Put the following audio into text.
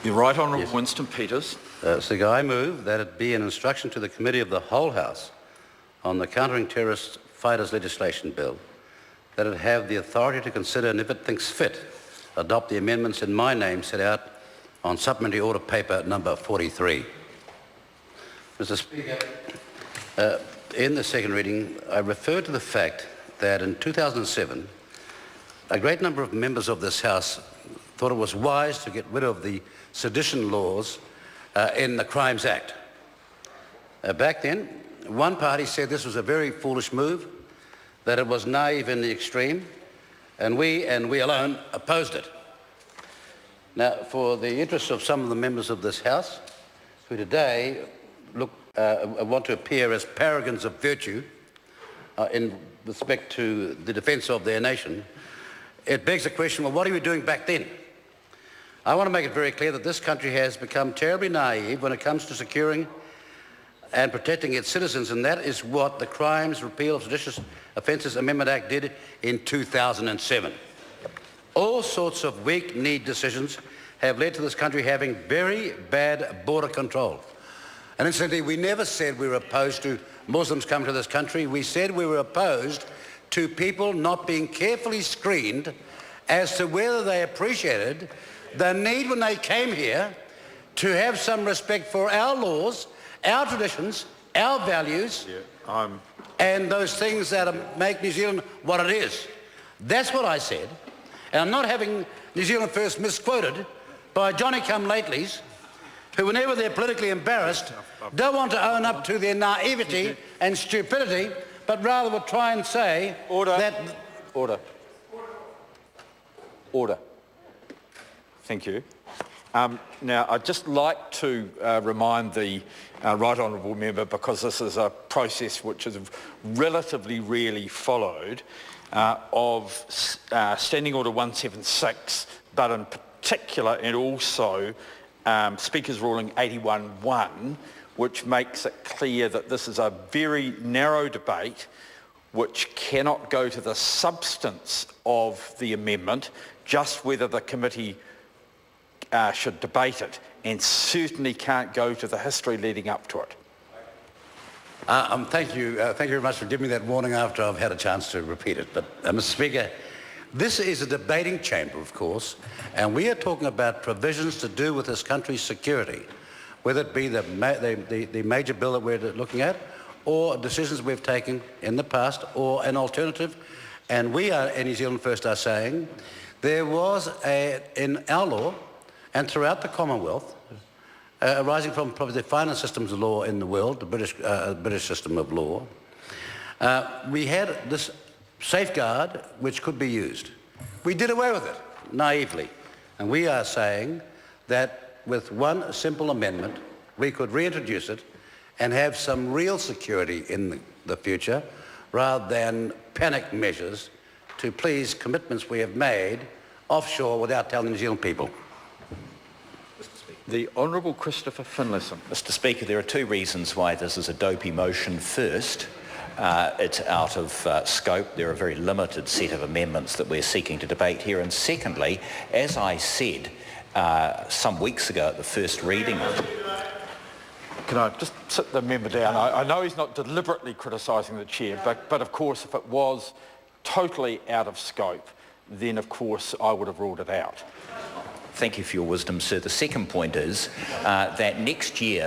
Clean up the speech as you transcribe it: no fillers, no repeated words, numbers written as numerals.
The Right Honourable Winston Peters. Speaker, I move that it be an instruction to the Committee of the Whole House on the Countering Terrorist Fighters Legislation Bill that it have the authority to consider and, if it thinks fit, adopt the amendments in my name set out on Supplementary Order Paper number 43. Mr. Speaker, in the second reading, I refer to the fact that in 2007, a great number of members of this House thought it was wise to get rid of the sedition laws in the Crimes Act. Back then, one party said this was a very foolish move, that it was naive in the extreme, and we alone opposed it. Now, for the interests of some of the members of this House, who today want to appear as paragons of virtue in respect to the defence of their nation, it begs the question, well, what are we doing back then? I want to make it very clear that this country has become terribly naive when it comes to securing and protecting its citizens, and that is what the Crimes Repeal of Seditious Offences Amendment Act did in 2007. All sorts of weak-kneed decisions have led to this country having very bad border control. And incidentally, we never said we were opposed to Muslims coming to this country. We said we were opposed to people not being carefully screened as to whether they appreciated the need when they came here to have some respect for our laws, our traditions, our values, and those things that make New Zealand what it is. That's what I said. And I'm not having New Zealand First misquoted by Johnny-come-latelys who, whenever they're politically embarrassed, don't want to own up to their naivety and stupidity, but rather will try and say that... Order. Thank you. Now, I'd just like to remind the Right Honourable Member, because this is a process which is relatively rarely followed, of Standing Order 176, but in particular, and also Speaker's Ruling 81.1, which makes it clear that this is a very narrow debate which cannot go to the substance of the amendment, just whether the committee should debate it, and certainly can't go to the history leading up to it. Thank you very much for giving me that warning after I've had a chance to repeat it. But, Mr. Speaker, this is a debating chamber, of course, and we are talking about provisions to do with this country's security, whether it be the major bill that we're looking at, or decisions we've taken in the past, or an alternative. And we are, in New Zealand First, are saying there was in our law and throughout the Commonwealth, arising from probably the finest systems of law in the world, the British system of law, we had this safeguard which could be used. We did away with it, naively. And we are saying that with one simple amendment, we could reintroduce it and have some real security in the future, rather than panic measures to please commitments we have made offshore without telling the New Zealand people. The Honourable Christopher Finlayson. Mr. Speaker, there are two reasons why this is a dopey motion. First, it's out of scope. There are a very limited set of amendments that we're seeking to debate here. And secondly, as I said some weeks ago at the first reading... Can I just sit the member down? I know he's not deliberately criticising the chair, but of course if it was totally out of scope, then of course I would have ruled it out. Thank you for your wisdom, sir. The second point is that next year